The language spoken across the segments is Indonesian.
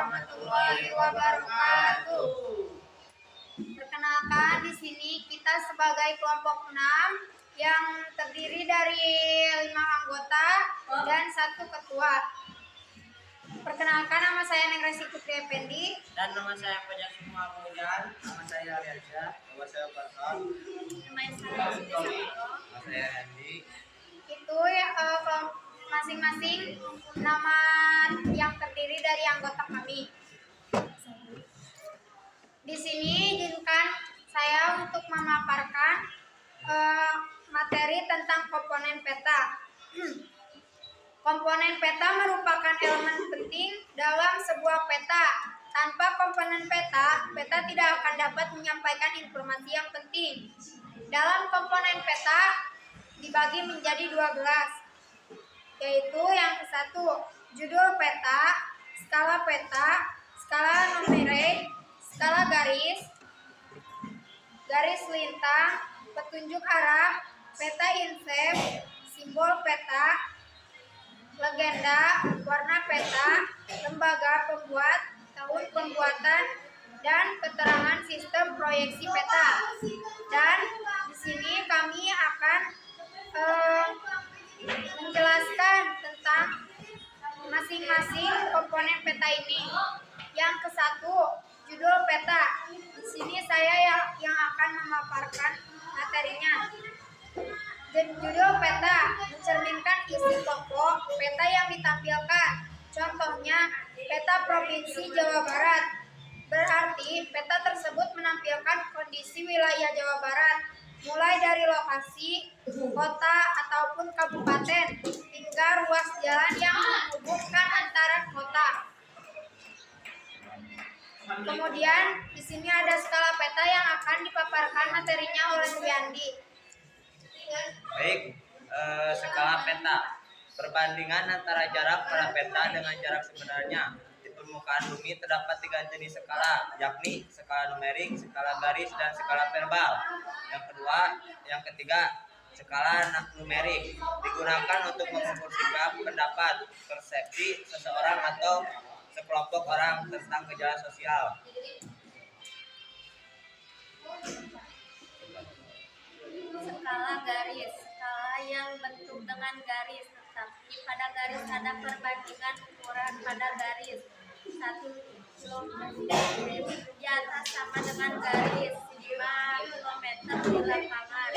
warahmatullahi wabarakatuh. Perkenalkan, di sini kita sebagai kelompok 6 yang terdiri dari 5 anggota dan 1 ketua. Perkenalkan, nama saya Nengresi Putri Effendi. Dan nama saya Fajar Sukma Mujan. Nama saya Aliansyah. Nama saya Farhan. Nama saya Siti Sabro. Nama saya Andi. Itu masing-masing nama yang terdiri dari anggota kami. Di sini izinkan saya untuk memaparkan materi tentang komponen peta. Komponen peta merupakan elemen penting dalam sebuah peta. Tanpa komponen peta, peta tidak akan dapat menyampaikan informasi yang penting. Dalam komponen peta dibagi menjadi 12, yaitu yang ke-1, judul peta, skala numerik, skala garis, garis lintang, petunjuk arah, peta insep, simbol peta, legenda, warna peta, lembaga pembuat, tahun pembuatan, dan keterangan sistem proyeksi peta. Dan di sini kami akan menjelaskan tentang masing-masing komponen peta ini. Yang ke-1, judul peta. Di sini saya yang akan memaparkan materinya. Judul peta mencerminkan isi pokok peta yang ditampilkan. Contohnya, peta Provinsi Jawa Barat. Berarti peta tersebut menampilkan kondisi wilayah Jawa Barat, mulai dari lokasi, kota ataupun kabupaten, hingga ruas jalan yang menghubungkan antara kota. Kemudian di sini ada skala peta yang akan dipaparkan materinya oleh Wiyandi. Baik, skala peta. Perbandingan antara jarak pada peta dengan jarak sebenarnya. Di permukaan bumi terdapat 3 jenis skala, yakni skala numerik, skala garis, dan skala verbal. Yang ketiga, skala numerik digunakan untuk mengukur sikap, pendapat, persepsi seseorang atau sekelompok orang tentang gejala sosial. Skala garis, skala yang bentuk dengan garis, tetapi pada garis ada perbandingan ukuran pada garis. 1 km di atas sama dengan garis 5 km di lapangan.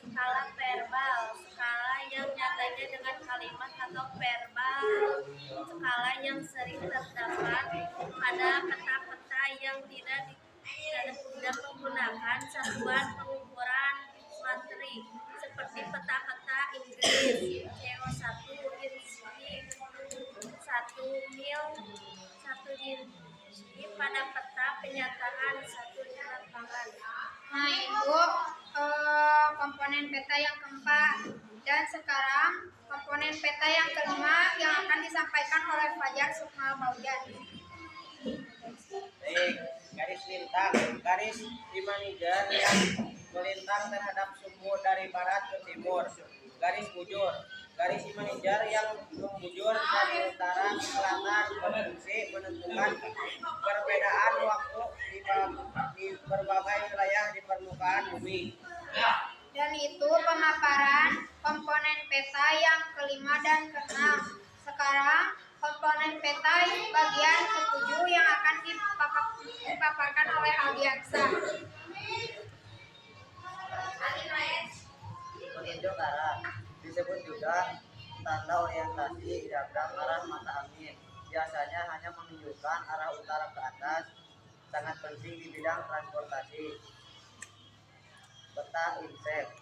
Skala verbal, skala yang nyatanya dengan kalimat atau verbal, skala yang sering terdapat pada peta-peta yang tidak menggunakan satuan pengukuran materi seperti peta-peta Inggris CO1 inci 1 mil 1 inci pada peta penyataan 1 di lapangan. Nah, itu komponen peta yang keempat. Dan sekarang komponen peta yang kelima yang akan disampaikan oleh Fajar Sukma Mujan. Baik, garis lintang, garis di manajer yang melintang terhadap sumbu dari barat ke timur. Garis bujur, garis di manajer yang membujur dari utara ke selatan berfungsi menentukan perbedaan waktu di berbagai wilayah di permukaan bumi. Dan itu pemaparan komponen peta yang kelima dan keenam. Sekarang komponen peta bagian ke-7 yang akan dipaparkan oleh Aliansyah. Menunjuk arah disebut juga tanda orientasi diagram arah mata angin. Biasanya hanya menunjukkan arah utara ke atas. Sangat penting di bidang transportasi. Peta insep,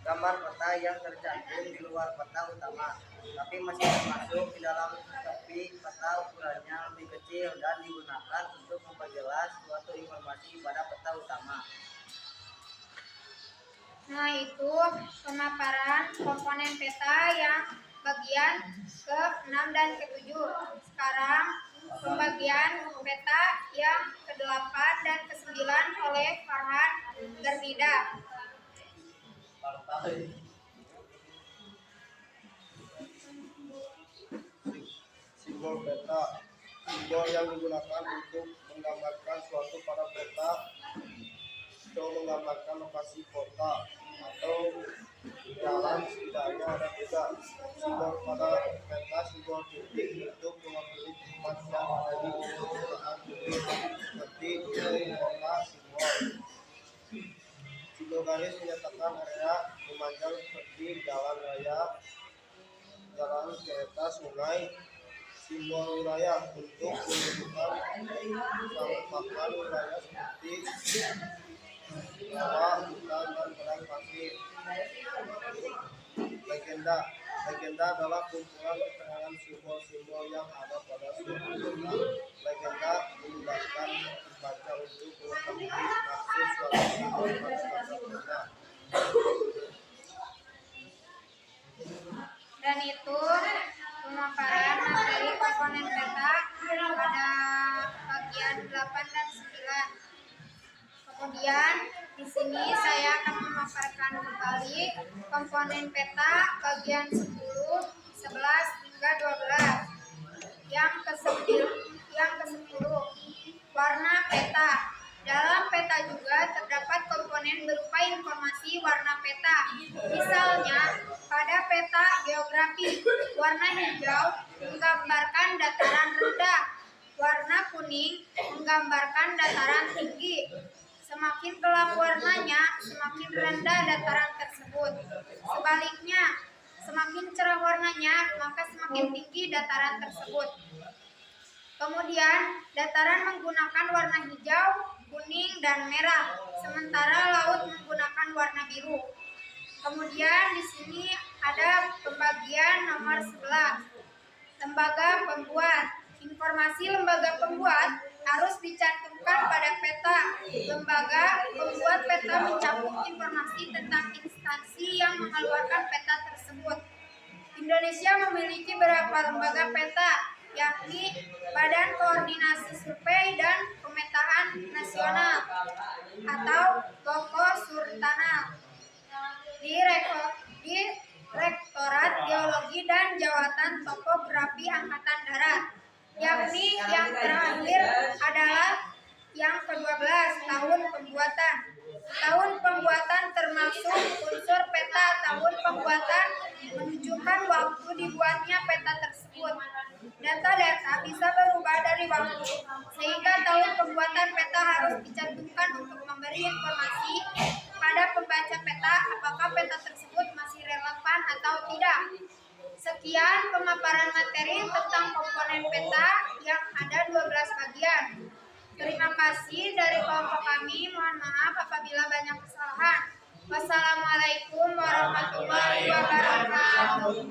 gambar peta yang tercantum di luar peta utama, tapi masih termasuk di dalam, tapi peta ukurannya lebih kecil dan digunakan untuk memperjelas suatu informasi pada peta utama. Nah, itu pemaparan komponen peta yang bagian ke-6 dan ke-7. Sekarang pembagian peta yang ke-8 dan ke-9 oleh Farhan Garbida. Simbol peta Simbol yang digunakan untuk menggambarkan suatu pada peta atau menggambarkan lokasi kota atau jalan, setidaknya ada tiga simbol pada peta. Simbol titik untuk mewakili tempat yang ada di permukaan bumi seperti gunung, kota. Simbol garis menyatakan area memanjang seperti jalan raya, jalan kereta, sungai. Simbol wilayah untuk menunjukkan cakupan wilayah seperti rawa, hutan, dan padang pasir. Legenda adalah kumpulan keterangan simbol-simbol yang ada pada suatu kota. Legenda memudahkan pembaca untuk mengetahui maksud suatu simbol pada contohnya. Dan itu pemaparan materi komponen peta pada bagian 8 dan 9. Kemudian di sini saya akan memaparkan kembali komponen peta bagian 10, 11 hingga 12. Yang ke-10, warna peta. Dalam peta juga terdapat komponen berupa informasi warna peta. Misalnya, pada peta geografi, warna hijau menggambarkan dataran rendah, warna kuning menggambarkan dataran tinggi. Semakin gelap warnanya, semakin rendah dataran tersebut. Sebaliknya, semakin cerah warnanya, maka semakin tinggi dataran tersebut. Kemudian, dataran menggunakan warna hijau, kuning, dan merah, sementara laut menggunakan warna biru. Kemudian di sini ada pembagian nomor 11. Lembaga pembuat. Informasi lembaga pembuat harus dicantumkan pada peta. Lembaga pembuat peta mencakup informasi tentang instansi yang mengeluarkan peta tersebut. Indonesia memiliki beberapa lembaga peta, yakni Badan Koordinasi Survei dan Pemetaan Nasional atau Goko Surtanal, di Rektorat Geologi dan Jawatan Topografi Angkatan Darat, yakni yang terakhir adalah yang ke-12, tahun pembuatan. Tahun pembuatan termasuk unsur peta. Tahun pembuatan menunjukkan waktu dibuatnya peta tersebut. Data-data bisa berubah dari waktu, sehingga tahun pembuatan peta harus dicantumkan untuk memberi informasi pada pembaca peta apakah peta tersebut masih relevan atau tidak. Sekian pemaparan materi tentang komponen peta yang ada 12 bagian. Terima kasih dari kelompok kami. Mohon maaf apabila banyak kesalahan. Wassalamualaikum warahmatullahi wabarakatuh.